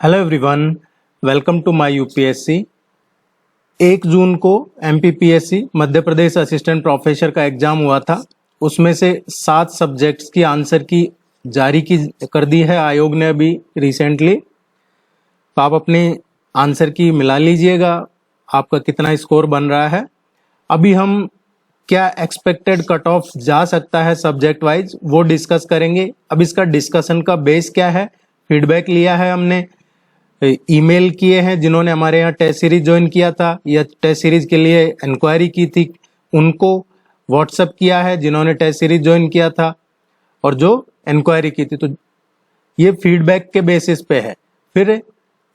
Hello everyone, welcome to my UPSC. 1 जून को MPPSC Madhya Pradesh assistant professor का एग्जाम हुआ था। उसमें से 7 सब्जेक्ट्स की आंसर की जारी कर दी है आयोग ने अभी रिसेंटली। तो आप अपने आंसर की मिला लीजिएगा, आपका कितना स्कोर बन रहा है। अभी हम क्या एक्सपेक्टेड कट ऑफ जा सकता है सब्जेक्ट वाइज वो डिस्कस करेंगे। अब इसका डिस्कशन का बेस क्या है, फीडबैक लिया है हमने, ईमेल किए हैं जिन्होंने हमारे यहाँ टेस्ट सीरीज ज्वाइन किया था या टेस्ट सीरीज के लिए इंक्वायरी की थी, उनको व्हाट्सएप किया है जिन्होंने टेस्ट सीरीज ज्वाइन किया था और जो इंक्वायरी की थी। तो ये फीडबैक के बेसिस पे है। फिर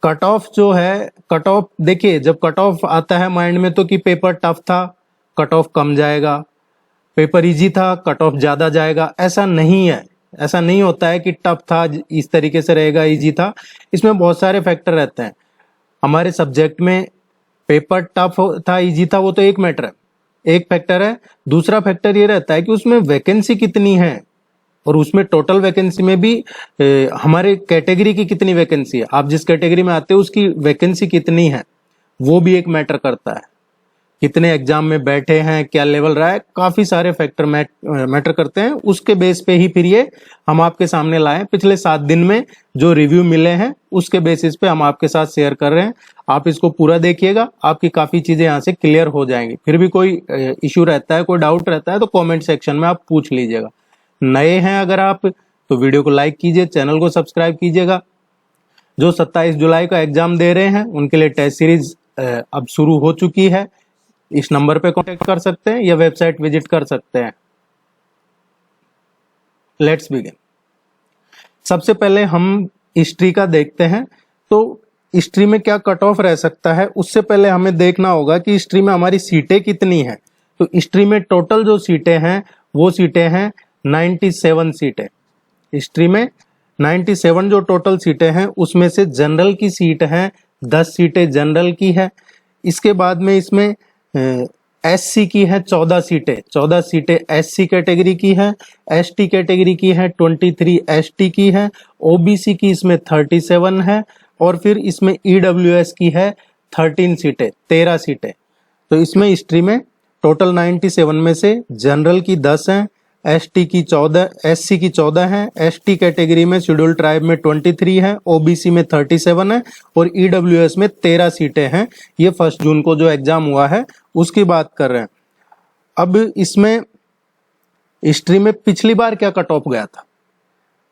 कट ऑफ जो है, कट ऑफ देखिए, जब कट ऑफ आता है माइंड में तो कि पेपर टफ था कट ऑफ कम जाएगा, पेपर इजी था कट ऑफ ज्यादा जाएगा। ऐसा नहीं है, ऐसा नहीं होता है कि टफ था इस तरीके से रहेगा, इजी था। इसमें बहुत सारे फैक्टर रहते हैं। हमारे सब्जेक्ट में पेपर टफ था इजी था वो तो एक मैटर है, एक फैक्टर है। दूसरा फैक्टर ये रहता है कि उसमें वैकेंसी कितनी है और उसमें टोटल वैकेंसी में भी हमारे कैटेगरी की कितनी वैकेंसी है, आप जिस कैटेगरी में आते हो उसकी वैकेंसी कितनी है, वो भी एक मैटर करता है। कितने एग्जाम में बैठे हैं, क्या लेवल रहा है, काफी सारे फैक्टर मैटर करते हैं। उसके बेस पे ही फिर ये हम आपके सामने लाए। पिछले 7 दिन में जो रिव्यू मिले हैं उसके बेसिस पे हम आपके साथ शेयर कर रहे हैं। आप इसको पूरा देखिएगा, आपकी काफी चीजें यहाँ से क्लियर हो जाएंगी। फिर भी कोई इश्यू रहता है, कोई डाउट रहता है तो कॉमेंट सेक्शन में आप पूछ लीजिएगा। नए हैं अगर आप तो वीडियो को लाइक कीजिए, चैनल को सब्सक्राइब कीजिएगा। जो 27 जुलाई का एग्जाम दे रहे हैं उनके लिए टेस्ट सीरीज अब शुरू हो चुकी है। इस नंबर पे कांटेक्ट कर सकते हैं या वेबसाइट विजिट कर सकते हैं। Let's begin. सबसे पहले हम हिस्ट्री का देखते हैं। तो हिस्ट्री में क्या कट ऑफ रह सकता है, उससे पहले हमें देखना होगा कि हिस्ट्री में हमारी सीटें कितनी हैं। तो हिस्ट्री में टोटल जो सीटें हैं वो सीटें हैं 97 सीटें। हिस्ट्री में 97 जो टोटल सीटें हैं उसमें से जनरल की सीट है 10 सीटें जनरल की है। इसके बाद में इसमें एससी की है 14 सीटें, 14 सीटें एससी कैटेगरी की है। एसटी कैटेगरी की है 23 एसटी की है। ओबीसी की इसमें 37 है और फिर इसमें ईडब्ल्यूएस की है 13 सीटें, 13 सीटें। तो इसमें हिस्ट्री में टोटल 97 में से जनरल की 10 हैं, एसटी की 14, एससी की 14 है, एसटी कैटेगरी में शेड्यूल ट्राइब में 23 है, ओबीसी में 37 है और ईडब्ल्यूएस में 13 सीटें हैं। ये 1 जून को जो एग्जाम हुआ है उसकी बात कर रहे हैं। अब इसमें हिस्ट्री में पिछली बार क्या कट ऑफ गया था,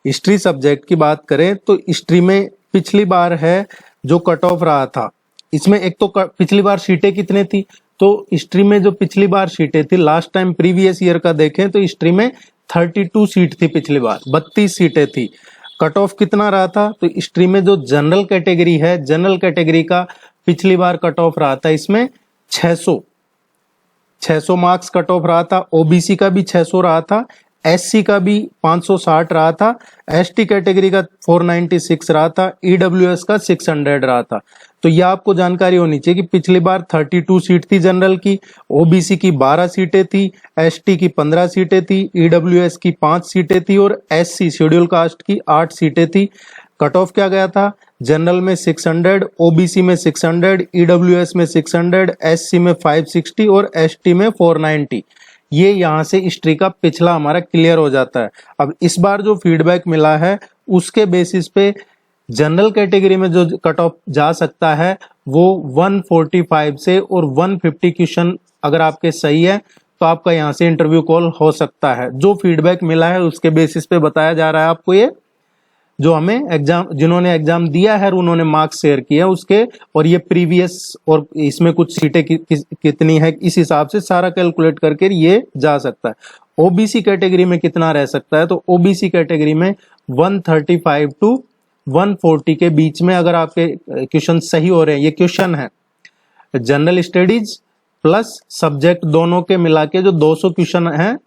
हिस्ट्री सब्जेक्ट की बात करें तो हिस्ट्री में पिछली बार है जो कट ऑफ रहा था। इसमें एक तो पिछली बार सीटें कितने थी, तो हिस्ट्री में जो पिछली बार सीटें थी, लास्ट टाइम प्रीवियस ईयर का देखें तो हिस्ट्री में 32 सीट थी, पिछली बार 32 सीटें थी। कट ऑफ कितना रहा था, तो हिस्ट्री में जो जनरल कैटेगरी है, जनरल कैटेगरी का पिछली बार कट ऑफ रहा था इसमें 600 मार्क्स कट ऑफ रहा था। ओबीसी का भी 600 रहा था, एससी का भी 560 रहा था, एसटी कैटेगरी का 496 रहा था, ईडब्ल्यूएस का 600 रहा था। तो यह आपको जानकारी होनी चाहिए कि पिछली बार 32 सीट थी जनरल की, ओबीसी की 12 सीटें थी, एसटी की 15 सीटें थी, ईडब्ल्यूएस की 5 सीटें थी और एससी शेड्यूल कास्ट की 8 सीटें थी। कट ऑफ क्या गया था, जनरल में 600, ओबीसी में 600, ईडब्ल्यूएस में 600, एससी में 560 और एसटी में 490। ये यहाँ से हिस्ट्री का पिछला हमारा क्लियर हो जाता है। अब इस बार जो फीडबैक मिला है उसके बेसिस पे जनरल कैटेगरी में जो कट ऑफ जा सकता है वो 145 से और 150 क्वेश्चन अगर आपके सही है तो आपका यहाँ से इंटरव्यू कॉल हो सकता है। जो फीडबैक मिला है उसके बेसिस पे बताया जा रहा है आपको। ये जो हमें एग्जाम, जिन्होंने एग्जाम दिया है उन्होंने मार्क्स शेयर किया उसके, और ये प्रीवियस और इसमें कुछ सीटें कितनी है इस हिसाब से सारा कैलकुलेट करके ये जा सकता है। ओबीसी कैटेगरी में कितना रह सकता है, तो ओबीसी कैटेगरी में 135 टू 140 के बीच में अगर आपके क्वेश्चन सही हो रहे हैं। ये क्वेश्चन है जनरल स्टडीज प्लस सब्जेक्ट दोनों के मिला के जो 200 क्वेश्चन है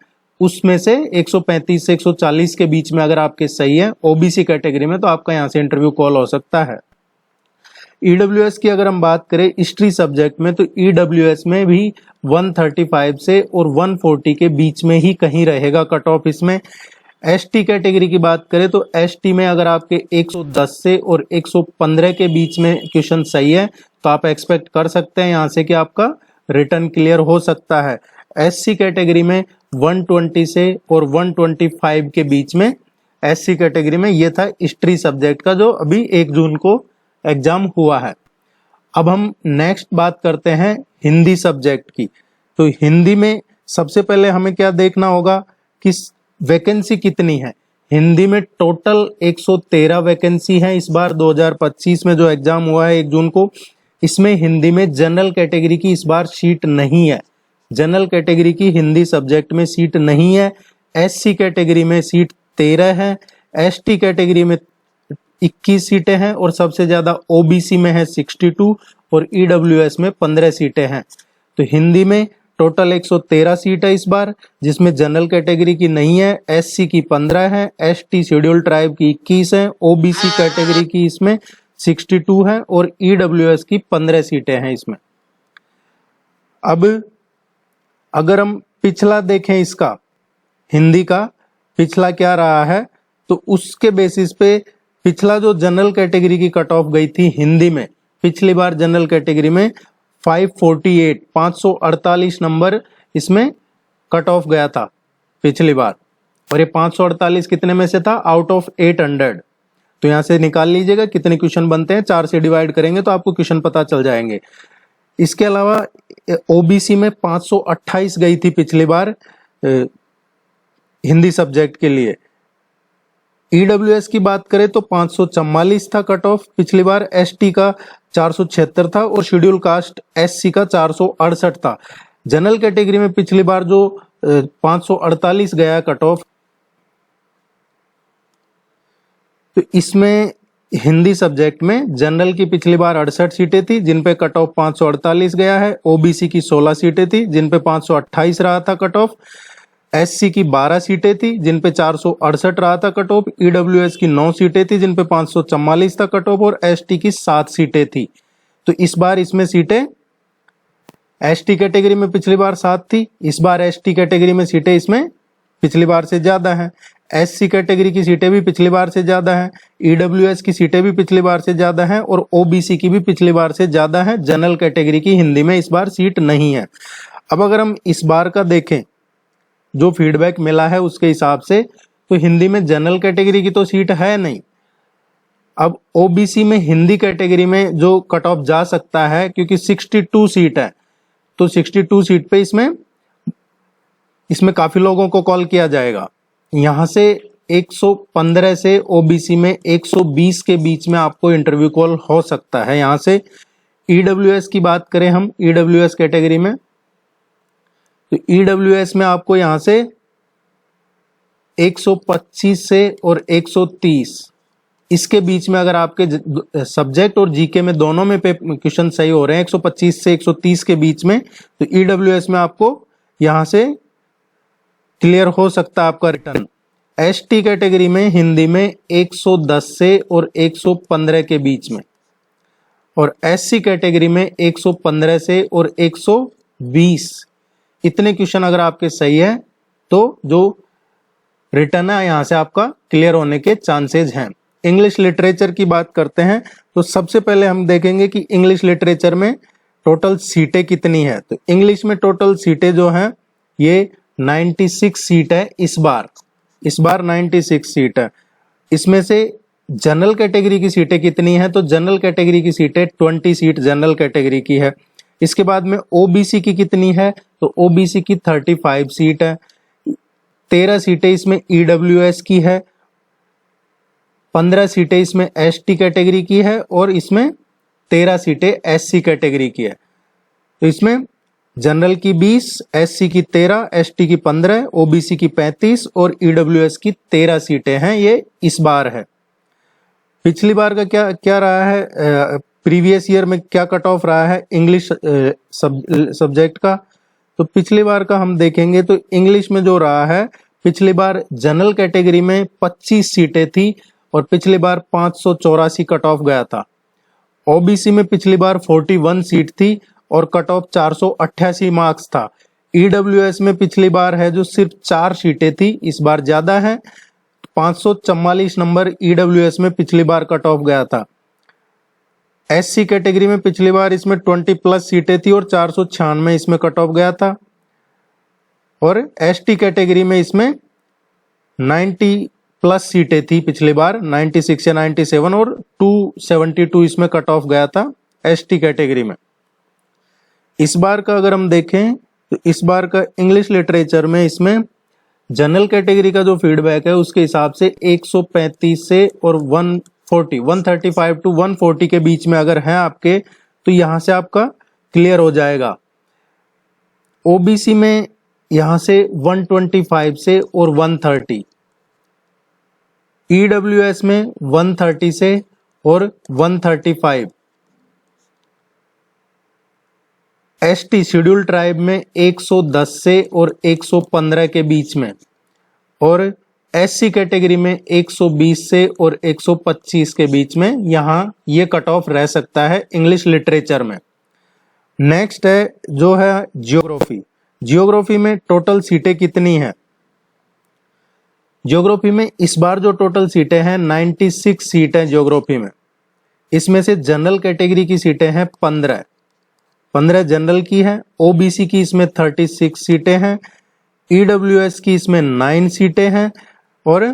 उसमें से 135 से 140 के बीच में अगर आपके सही है ओबीसी कैटेगरी में तो आपका यहाँ से इंटरव्यू कॉल हो सकता है। ईडब्ल्यूएस की अगर हम बात करें हिस्ट्री सब्जेक्ट में तो ईडब्ल्यूएस में भी 135 से और 140 के बीच में ही कहीं रहेगा कट ऑफ। इसमें एसटी कैटेगरी की बात करें तो एसटी में अगर आपके 110 से और 115 के बीच में क्वेश्चन सही है तो आप एक्सपेक्ट कर सकते हैं यहाँ से कि आपका रिटर्न क्लियर हो सकता है। एससी कैटेगरी में 120 से और 125 के बीच में, एससी कैटेगरी में ये था हिस्ट्री सब्जेक्ट का जो अभी 1 जून को एग्जाम हुआ है। अब हम नेक्स्ट बात करते हैं हिंदी सब्जेक्ट की। तो हिंदी में सबसे पहले हमें क्या देखना होगा कि वैकेंसी कितनी है। हिंदी में टोटल 113 वैकेंसी है इस बार 2025 में जो एग्जाम हुआ है 1 जून को। इसमें हिंदी में जनरल कैटेगरी की इस बार सीट नहीं है, जनरल कैटेगरी की हिंदी सब्जेक्ट में सीट नहीं है। एससी कैटेगरी में सीट 13 है, एसटी कैटेगरी में 21 सीटें हैं और सबसे ज्यादा ओबीसी में है 62 और ईडब्ल्यूएस में 15 सीटें हैं। तो हिंदी में टोटल 113 सीट है इस बार, जिसमें जनरल कैटेगरी की नहीं है, एससी की 15 है, एसटी शेड्यूल ट्राइब की 21 है, ओबीसी कैटेगरी की इसमें 62 है और ईडब्ल्यूएस की 15 सीटें हैं इसमें। अब अगर हम पिछला देखें इसका, हिंदी का पिछला क्या रहा है, तो उसके बेसिस पे पिछला जो जनरल कैटेगरी की कट ऑफ गई थी हिंदी में, पिछली बार जनरल कैटेगरी में 548 नंबर इसमें कट ऑफ गया था पिछली बार, और ये 548 कितने में से था, आउट ऑफ 800। तो यहां से निकाल लीजिएगा कितने क्वेश्चन बनते हैं, 4 से डिवाइड करेंगे तो आपको क्वेश्चन पता चल जाएंगे। इसके अलावा ओबीसी में 528 गई थी पिछली बार हिंदी सब्जेक्ट के लिए। ईडब्ल्यूएस की बात करें तो 544 था कट ऑफ पिछली बार, एसटी का 476 था और शेड्यूल कास्ट एससी का 468 था। जनरल कैटेगरी में पिछली बार जो 548 गया कट ऑफ, तो इसमें हिंदी सब्जेक्ट में जनरल की पिछली बार 68 सीटें थी जिन पे कट ऑफ 548 गया है, ओबीसी की 16 सीटें थी जिन पे 528 रहा था कट ऑफ, एससी की 12 सीटें थी जिन पे 468 रहा था कट ऑफ, ईडब्ल्यूएस की 9 सीटें थी जिन पे 544 था कट ऑफ और एसटी की 7 सीटें थी। तो इस बार इसमें सीटें एसटी कैटेगरी में पिछली बार 7 थी, इस बार एसटी कैटेगरी में सीटें इसमें पिछली बार से ज्यादा हैं। एससी कैटेगरी की सीटें भी पिछली बार से ज्यादा हैं, ईडब्ल्यूएस की सीटें भी पिछली बार से ज्यादा हैं और ओबीसी की भी पिछली बार से ज्यादा है। जनरल कैटेगरी की हिंदी में इस बार सीट नहीं है। अब अगर हम इस बार का देखें, जो फीडबैक मिला है उसके हिसाब से, तो हिंदी में जनरल कैटेगरी की तो सीट है नहीं। अब ओबीसी में हिंदी कैटेगरी में जो कट ऑफ जा सकता है, क्योंकि 62 सीट है, तो 62 सीट पे इसमें काफी लोगों को कॉल किया जाएगा। यहां से 115 से ओबीसी में 120 के बीच में आपको इंटरव्यू कॉल हो सकता है। यहां से ईडब्ल्यूएस की बात करें हम, ईडब्ल्यूएस कैटेगरी में, तो ईडब्ल्यूएस में आपको यहां से 125 से और 130 इसके बीच में, अगर आपके सब्जेक्ट और जीके में दोनों में क्वेश्चन सही हो रहे हैं 125 से 130 के बीच में, तो ईडब्ल्यूएस में आपको यहां से क्लियर हो सकता है आपका रिटर्न। एसटी कैटेगरी में हिंदी में 110 से और 115 के बीच में, और एससी कैटेगरी में 115 से और 120, इतने क्वेश्चन अगर आपके सही है तो जो रिटर्न है यहां से आपका क्लियर होने के चांसेस हैं। इंग्लिश लिटरेचर की बात करते हैं तो सबसे पहले हम देखेंगे कि इंग्लिश लिटरेचर में टोटल सीटें कितनी है। तो इंग्लिश में टोटल सीटें जो हैं ये 96 सीट है इस बार 96 सीट है। इसमें से जनरल कैटेगरी की सीटें कितनी है, तो जनरल कैटेगरी की सीटें 20 सीट जनरल कैटेगरी की है। इसके बाद में ओबीसी की कितनी है, तो ओबीसी की 35 सीट है, 13 सीटें इसमें ईडब्ल्यूएस की है, 15 सीटें इसमें एसटी कैटेगरी की है और इसमें 13 सीटें एससी कैटेगरी की है। तो इसमें जनरल की 20, एससी की 13, एसटी की 15, ओबीसी की 35 और ईडब्ल्यूएस की 13 सीटें हैं। ये इस बार है। पिछली बार का क्या रहा है, प्रीवियस ईयर में क्या कट ऑफ रहा है इंग्लिश सब्जेक्ट का, तो पिछली बार का हम देखेंगे तो इंग्लिश में जो रहा है, पिछली बार जनरल कैटेगरी में 25 सीटें थी और पिछली बार 584 कट ऑफ गया था। ओबीसी में पिछली बार 41 सीट थी और कट ऑफ 488 मार्क्स था। ईडब्ल्यूएस में पिछली बार है जो सिर्फ 4 सीटें थी, इस बार ज्यादा है, 544 नंबर ईडब्ल्यूएस में पिछली बार कट ऑफ गया था। एससी कैटेगरी में पिछली बार इसमें 20+ सीटें थी और 496 इसमें कट ऑफ गया था। और एसटी कैटेगरी में इसमें 90+ सीटें थी पिछली बार, 96 या 97, और 272 इसमें कट ऑफ गया था एसटी कैटेगरी में। इस बार का अगर हम देखें तो इस बार का इंग्लिश लिटरेचर में इसमें जनरल कैटेगरी का जो फीडबैक है उसके हिसाब से 135 से और 135 टू 140 के बीच में अगर है आपके, तो यहां से आपका क्लियर हो जाएगा। ओबीसी में यहां से 125 से और 130, ईडब्ल्यूएस में 130 से और 135, एसटी शेड्यूल ट्राइब में 110 से और 115 के बीच में, और एससी कैटेगरी में 120 से और 125 के बीच में यहां ये कट ऑफ रह सकता है इंग्लिश लिटरेचर में। नेक्स्ट है जो है जियोग्राफी। जियोग्राफी में टोटल सीटें कितनी हैं? जियोग्राफी में इस बार जो टोटल सीटें हैं 96 सीट हैं जियोग्राफी में। इसमें से जनरल कैटेगरी की सीटें हैं 15 जनरल की है, ओबीसी की इसमें 36 सीटें हैं, ईडब्ल्यूएस की इसमें 9 सीटें हैं, और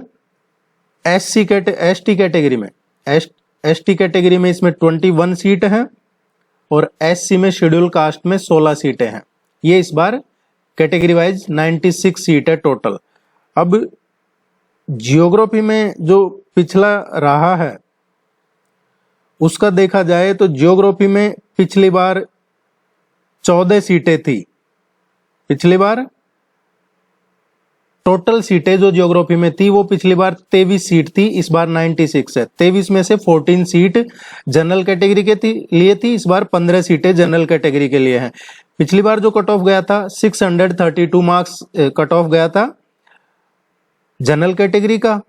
एसटी कैटेगरी में इसमें 21 सीट हैं, और एससी में शेड्यूल कास्ट में 16 सीटें हैं। ये इस बार कैटेगरी वाइज 96 सीट है टोटल। अब जियोग्राफी में जो पिछला रहा है उसका देखा जाए तो जियोग्राफी में पिछली बार 14 सीटें थी। पिछली बार टोटल सीटें जो जियोग्राफी में थी वो पिछली बार 23 सीट थी, इस बार 96 है। 23 में से 14 सीट जनरल कैटेगरी के लिए थी, इस बार 15 सीटें जनरल कैटेगरी के लिए हैं। पिछली बार जो कट ऑफ गया था 632 मार्क्स कट ऑफ गया था जनरल कैटेगरी का,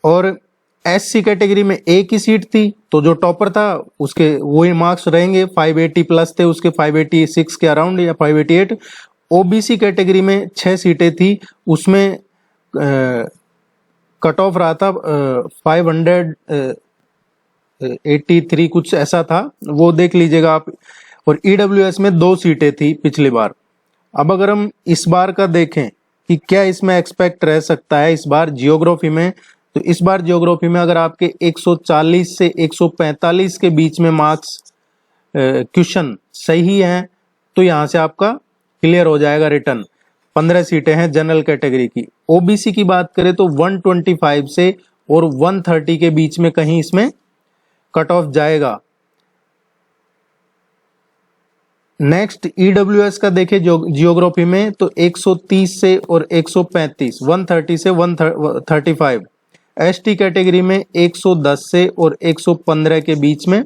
और एससी कैटेगरी में एक ही सीट थी, तो जो टॉपर था उसके वही मार्क्स रहेंगे, 580+ थे उसके, 586 के अराउंड या 588। ओबीसी कैटेगरी में 6 सीटें थी, उसमें कट ऑफ रहा था 583 कुछ ऐसा था, वो देख लीजिएगा आप। और ईडब्ल्यूएस में 2 सीटें थी पिछली बार। अब अगर हम इस बार का देखें कि क्या इसमें एक्सपेक्ट रह सकता है इस बार जियोग्राफी में, तो इस बार जियोग्राफी में अगर आपके 140 से 145 के बीच में मार्क्स क्वेश्चन सही हैं तो यहां से आपका क्लियर हो जाएगा रिटर्न। 15 सीटें हैं जनरल कैटेगरी की। ओबीसी की बात करें तो 125 से और 130 के बीच में कहीं इसमें कट ऑफ जाएगा। नेक्स्ट ईडब्ल्यूएस का देखें जियोग्राफी में तो 130 से और 135, 130 से 135। एसटी कैटेगरी में 110 से और 115 के बीच में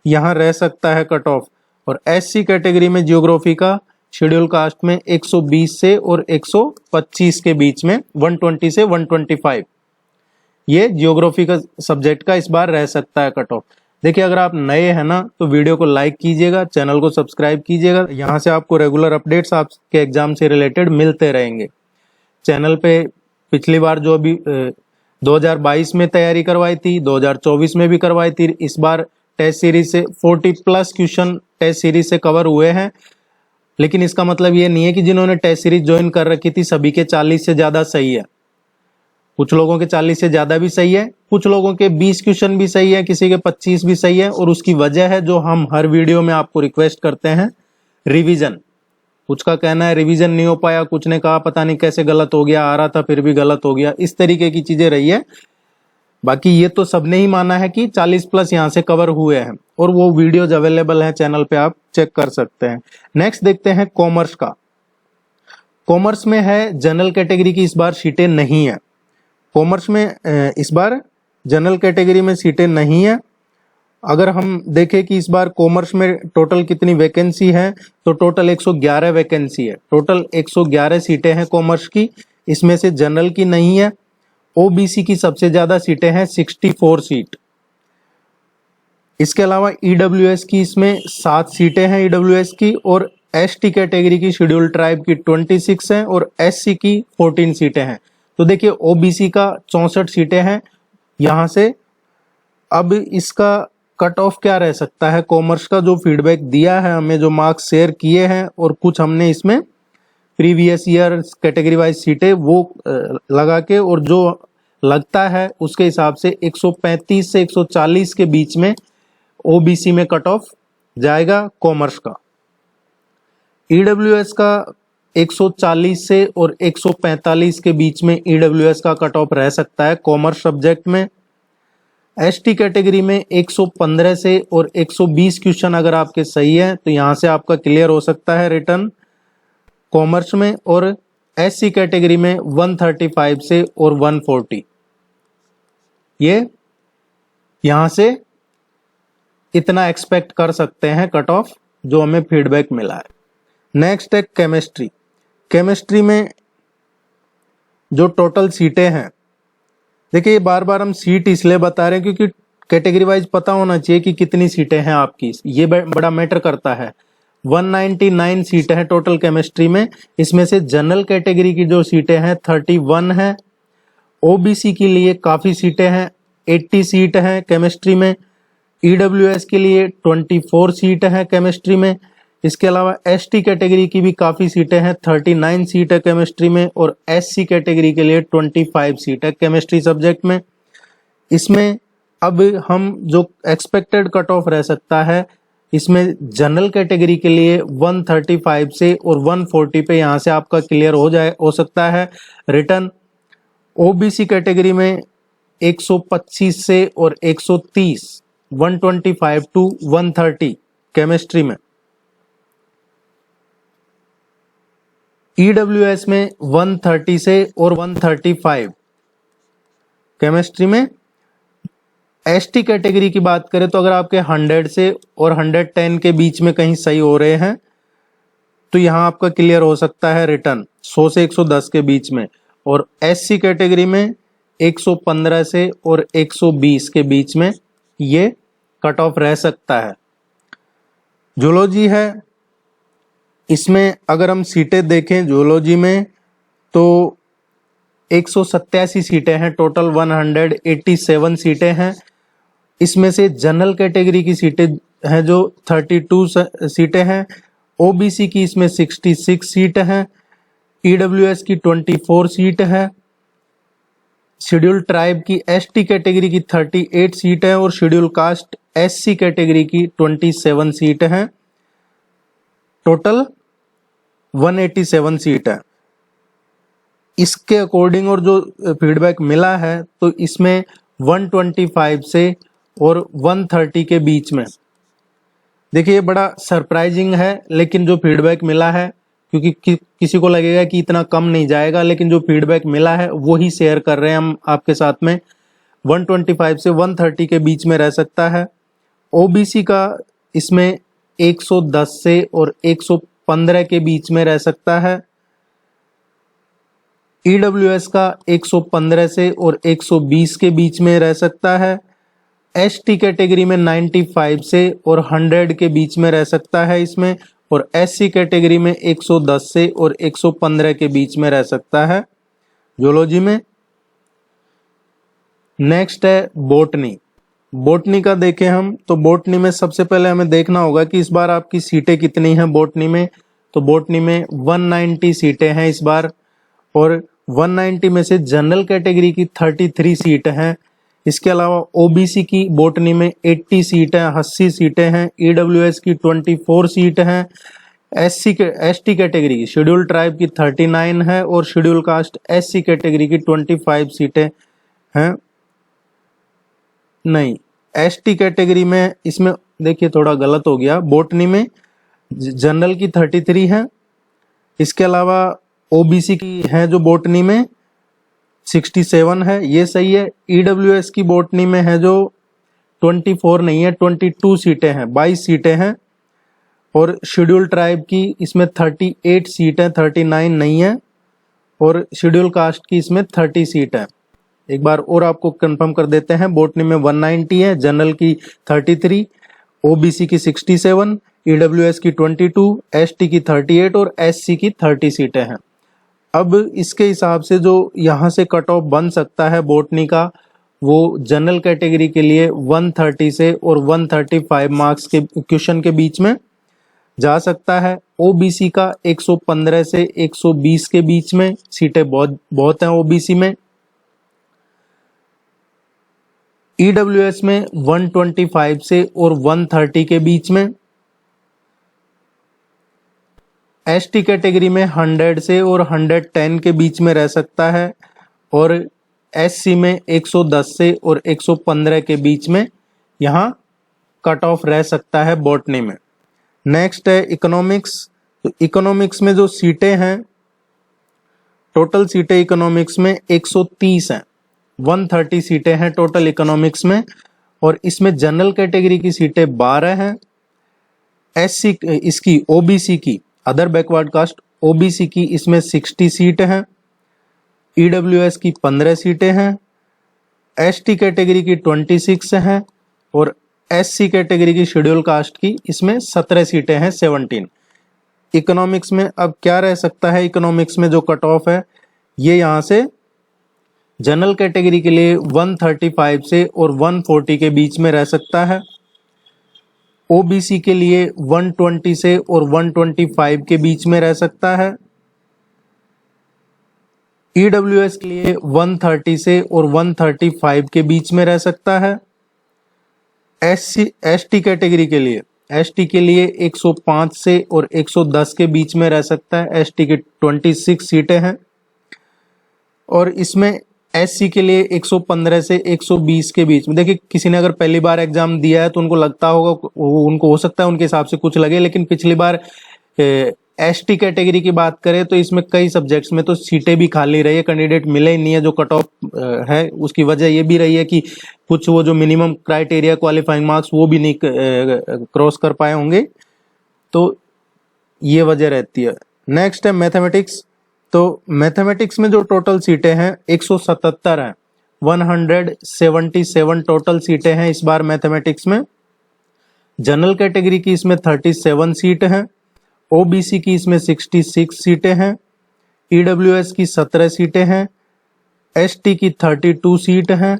यहां रह सकता है कट ऑफ, और एससी कैटेगरी में जियोग्राफी का शेड्यूल कास्ट में 120 से और 125 के बीच में, 120 से 125 ये जियोग्राफी का सब्जेक्ट का इस बार रह सकता है कट ऑफ। देखिए अगर आप नए हैं ना तो वीडियो को लाइक कीजिएगा, चैनल को सब्सक्राइब कीजिएगा, यहाँ से आपको रेगुलर अपडेट्स आपके एग्जाम से रिलेटेड मिलते रहेंगे। चैनल पे पिछली बार जो अभी 2022 में तैयारी करवाई थी, 2024 में भी करवाई थी, इस बार टेस्ट सीरीज से 40+ क्वेश्चन टेस्ट सीरीज से कवर हुए हैं। लेकिन इसका मतलब ये नहीं है कि जिन्होंने टेस्ट सीरीज ज्वाइन कर रखी थी सभी के 40 से ज्यादा सही है। कुछ लोगों के 40 से ज्यादा भी सही है, कुछ लोगों के 20 क्वेश्चन भी सही है, किसी के 25 भी सही है। और उसकी वजह है जो हम हर वीडियो में आपको रिक्वेस्ट करते हैं, रिवीजन। कुछ का कहना है रिवीजन नहीं हो पाया, कुछ ने कहा पता नहीं कैसे गलत हो गया, आ रहा था फिर भी गलत हो गया, इस तरीके की चीजें रही है। बाकी ये तो सबने ही माना है कि 40+ यहाँ से कवर हुए हैं, और वो वीडियोज अवेलेबल है चैनल पे, आप चेक कर सकते हैं। नेक्स्ट देखते हैं कॉमर्स का। कॉमर्स में है जनरल कैटेगरी की इस बार सीटें नहीं है। कॉमर्स में इस बार जनरल कैटेगरी में सीटें नहीं है। अगर हम देखें कि इस बार कॉमर्स में टोटल कितनी वैकेंसी है तो टोटल 111 वैकेंसी है। टोटल 111 सीटें हैं कॉमर्स की, इसमें से जनरल की नहीं है। ओबीसी की सबसे ज्यादा सीटें हैं 64 सीट। इसके अलावा ईडब्ल्यूएस की इसमें 7 सीटें हैं ईडब्ल्यूएस की, और एसटी कैटेगरी की शेड्यूल ट्राइब की 26 हैं, और एससी की 14 सीटें हैं। तो देखिए ओबीसी का 64 सीटें हैं यहाँ से। अब इसका कट ऑफ क्या रह सकता है, कॉमर्स का जो फीडबैक दिया है हमें, जो मार्क्स शेयर किए हैं और कुछ हमने इसमें प्रीवियस ईयर कैटेगरी वाइज सीटें वो लगा के, और जो लगता है उसके हिसाब से 135 से 140 के बीच में ओबीसी में कट ऑफ जाएगा कॉमर्स का। ईडब्ल्यूएस का 140 से और 145 के बीच में ईडब्ल्यूएस का कट ऑफ रह सकता है कॉमर्स सब्जेक्ट में। एसटी कैटेगरी में 115 से और 120 क्वेश्चन अगर आपके सही है तो यहां से आपका क्लियर हो सकता है रिटर्न कॉमर्स में। और एससी कैटेगरी में 135 से और 140, ये यहां से इतना एक्सपेक्ट कर सकते हैं कट ऑफ जो हमें फीडबैक मिला है। नेक्स्ट है केमिस्ट्री। केमिस्ट्री में जो टोटल सीटें हैं, देखिए बार बार हम सीट इसलिए बता रहे हैं क्योंकि कैटेगरी वाइज पता होना चाहिए कि कितनी सीटें हैं आपकी, ये बड़ा मैटर करता है। 199 सीटें हैं टोटल केमिस्ट्री में, इसमें से जनरल कैटेगरी की जो सीटें हैं 31 है, ओबीसी के लिए काफी सीटें हैं 80 सीट हैं केमिस्ट्री में, ईडब्ल्यूएस के लिए 24 सीट है केमिस्ट्री में, इसके अलावा एसटी कैटेगरी की भी काफी सीटें हैं 39 सीट है केमिस्ट्री में, और एससी कैटेगरी के लिए 25 सीट है केमिस्ट्री सब्जेक्ट में। इसमें अब हम जो एक्सपेक्टेड कट ऑफ रह सकता है, इसमें जनरल कैटेगरी के लिए 135 से और 140 पे यहाँ से आपका क्लियर हो सकता है रिटर्न। ओबीसी कैटेगरी में 125 से और 130, 125 टू 130 केमिस्ट्री में। ईडब्ल्यूएस में 130 से और 135 केमिस्ट्री में। एसटी कैटेगरी की बात करें तो अगर आपके 100 से और 110 के बीच में कहीं सही हो रहे हैं तो यहां आपका क्लियर हो सकता है रिटर्न 100 से 110 के बीच में। और एससी कैटेगरी में 115 से और 120 के बीच में ये कट ऑफ रह सकता है। जूलॉजी है, इसमें अगर हम सीटें देखें जूलॉजी में तो 187 सीटें हैं टोटल, 187 सीटें हैं। इसमें से जनरल कैटेगरी की सीटें हैं जो 32 सीटें हैं, ओबीसी की इसमें 66 सीट हैं, ईडब्ल्यूएस की 24 सीट है, शेड्यूल ट्राइब की एसटी कैटेगरी की 38 सीट है और शेड्यूल कास्ट एससी कैटेगरी की 27 सीट है। टोटल 187 सीट है। इसके अकॉर्डिंग और जो फीडबैक मिला है तो इसमें 125 से और 130 के बीच में, देखिए बड़ा सरप्राइजिंग है लेकिन जो फीडबैक मिला है, क्योंकि किसी को लगेगा कि इतना कम नहीं जाएगा, लेकिन जो फीडबैक मिला है वो ही शेयर कर रहे हैं हम आपके साथ में। 125 से 130 के बीच में रह सकता है। ओबीसी का इसमें 110 से और 115 के बीच में रह सकता है। ईडब्ल्यूएस का 115 से और 120 के बीच में रह सकता है। एसटी कैटेगरी में 95 से और 100 के बीच में रह सकता है इसमें, और एससी कैटेगरी में 110 से और 115 के बीच में रह सकता है जूलॉजी में। नेक्स्ट है बॉटनी। बॉटनी का देखें हम तो बॉटनी में सबसे पहले हमें देखना होगा कि इस बार आपकी सीटें कितनी हैं बॉटनी में। तो बॉटनी में 190 सीटें हैं इस बार, और 190 में से जनरल कैटेगरी की 33 सीट हैं। इसके अलावा ओबीसी की बॉटनी में 80 सीट है, 80 सीटें हैं, ईडब्ल्यूएस की 24 सीट हैं, एसटी कैटेगरी की शेड्यूल ट्राइब की 39 है और शेड्यूल कास्ट एससी कैटेगरी की 25 सीटें हैं। नहीं, एसटी कैटेगरी में इसमें देखिए थोड़ा गलत हो गया, बॉटनी में जनरल की 33 है, इसके अलावा ओबीसी की है जो बॉटनी में 67 है, ये सही है। ईडब्ल्यूएस की बॉटनी में है जो 24 नहीं है, 22 सीटें हैं, 22 सीटें हैं, और शेड्यूल ट्राइब की इसमें 38 सीट है, 39 नहीं है, और शेड्यूल कास्ट की इसमें 30 सीट है। एक बार और आपको कंफर्म कर देते हैं, बॉटनी में 190 है, जनरल की 33, ओबीसी की 67, ईडब्ल्यूएस की 22, एसटी की 38 और एससी की 30 सीटें हैं। अब इसके हिसाब से जो यहाँ से कट ऑफ बन सकता है बॉटनी का, वो जनरल कैटेगरी के लिए 130 से और 135 मार्क्स के क्वेश्चन के बीच में जा सकता है। ओबीसी का 115 से 120 के बीच में, सीटें बहुत हैं ओबीसी में। ईडब्ल्यूएस में 125 से और 130 के बीच में। एसटी कैटेगरी में 100 से और 110 के बीच में रह सकता है, और एससी में 110 से और 115 के बीच में यहाँ कट ऑफ रह सकता है बॉटनी में। नेक्स्ट है इकोनॉमिक्स। तो इकोनॉमिक्स में जो सीटें हैं, टोटल सीटें इकोनॉमिक्स में 130 हैं, 130 सीटें हैं टोटल इकोनॉमिक्स में, और इसमें जनरल कैटेगरी की सीटें 12 हैं। एससी इसकी ओबीसी की, अदर बैकवर्ड कास्ट ओबीसी की इसमें 60 सीट हैं। ईडब्ल्यूएस की 15 सीटें हैं। एसटी कैटेगरी की 26 हैं, और एससी कैटेगरी की शेड्यूल कास्ट की इसमें 17 सीटें हैं, 17। इकोनॉमिक्स में अब क्या रह सकता है, इकोनॉमिक्स में जो कट ऑफ है ये यहाँ से जनरल कैटेगरी के लिए 135 से और 140 के बीच में रह सकता है। ओबीसी के लिए 120 से और 125 के बीच में रह सकता है। ईडब्ल्यूएस के लिए 130 से और 135 के बीच में रह सकता है। एसटी कैटेगरी के लिए, एसटी के लिए 105 से और 110 के बीच में रह सकता है। एसटी की 26 सीटें हैं, और इसमें एससी के लिए 115 से 120 के बीच में। देखिए, किसी ने अगर पहली बार एग्जाम दिया है तो उनको लगता होगा, उनको हो सकता है उनके हिसाब से कुछ लगे, लेकिन पिछली बार एसटी कैटेगरी की बात करें तो इसमें कई सब्जेक्ट्स में तो सीटें भी खाली रही है, कैंडिडेट मिले ही नहीं है। जो कट ऑफ है उसकी वजह ये भी रही है कि कुछ वो जो मिनिमम क्राइटेरिया क्वालिफाइंग मार्क्स वो भी नहीं क्रॉस कर पाए होंगे, तो ये वजह रहती है। नेक्स्ट है मैथमेटिक्स। तो मैथमेटिक्स में जो टोटल सीटें हैं 177 हैं, 177 टोटल सीटें हैं इस बार मैथमेटिक्स में। जनरल कैटेगरी की इसमें 37 सीट हैं। ओबीसी की इसमें 66 सीटें हैं। ईडब्ल्यूएस की 17 सीटें हैं। एसटी की 32 सीट हैं,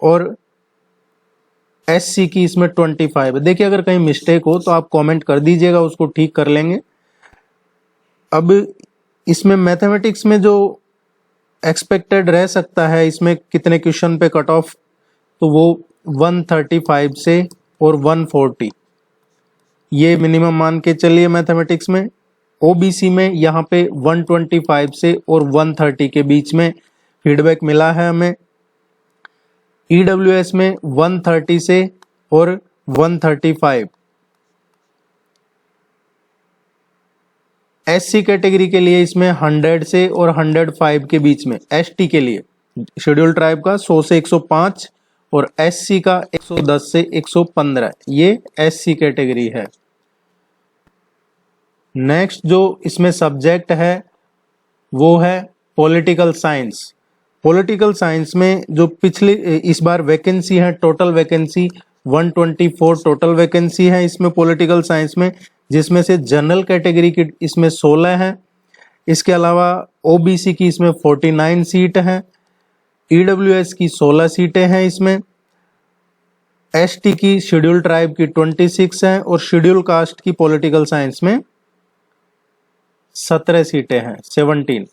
और एससी की इसमें 25 है। देखिए, अगर कहीं मिस्टेक हो तो आप कमेंट कर दीजिएगा, उसको ठीक कर लेंगे। अब इसमें मैथमेटिक्स में जो एक्सपेक्टेड रह सकता है, इसमें कितने क्वेश्चन पे कट ऑफ, तो वो 135 से और 140 ये मिनिमम मान के चलिए मैथमेटिक्स में। ओबीसी में यहाँ पे 125 से और 130 के बीच में फीडबैक मिला है हमें। ईडब्ल्यूएस में 130 से और 135। एससी कैटेगरी के लिए इसमें 100 से और 105 के बीच में। एसटी के लिए शेड्यूल ट्राइब का 100 से 105, और एससी का 110 से 115, ये एससी कैटेगरी है। नेक्स्ट जो इसमें सब्जेक्ट है वो है पॉलिटिकल साइंस। पॉलिटिकल साइंस में जो पिछली इस बार वैकेंसी है, टोटल वैकेंसी 124 टोटल वैकेंसी है इसमें पॉलिटिकल साइंस में, जिसमें से जनरल कैटेगरी की इसमें 16 है। इसके अलावा ओबीसी की इसमें 49 सीट है। ईडब्ल्यूएस की 16 सीटें हैं इसमें। एसटी की शेड्यूल ट्राइब की 26 हैं, और शेड्यूल कास्ट की पॉलिटिकल साइंस में 17 सीटें हैं, 17।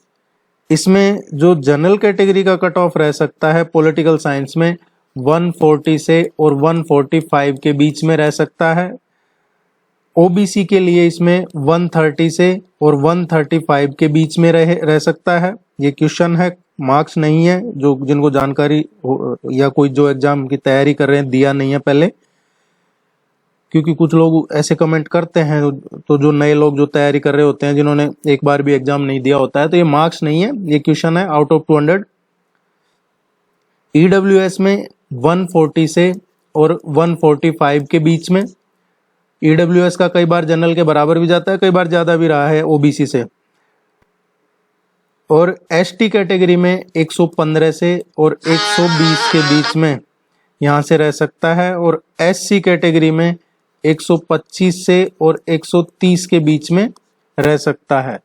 इसमें जो जनरल कैटेगरी का कट ऑफ रह सकता है पॉलिटिकल साइंस में 140 से और 145 के बीच में रह सकता है। ओबीसी के लिए इसमें 130 से और 135 के बीच में रह सकता है। ये क्वेश्चन है, मार्क्स नहीं है। जो जिनको जानकारी या कोई जो एग्जाम की तैयारी कर रहे हैं दिया नहीं है पहले, क्योंकि कुछ लोग ऐसे कमेंट करते हैं, तो जो नए लोग जो तैयारी कर रहे होते हैं जिन्होंने एक बार भी एग्जाम नहीं दिया होता है, तो ये मार्क्स नहीं है, ये क्वेश्चन है आउट ऑफ 200। ईडब्ल्यूएस में 140 से और 145 के बीच में। ईडब्ल्यूएस का कई बार जनरल के बराबर भी जाता है, कई बार ज्यादा भी रहा है ओबीसी से। और एसटी कैटेगरी में 115 से और 120 के बीच में यहां से रह सकता है। और एससी कैटेगरी में 125 से और 130 के बीच में रह सकता है।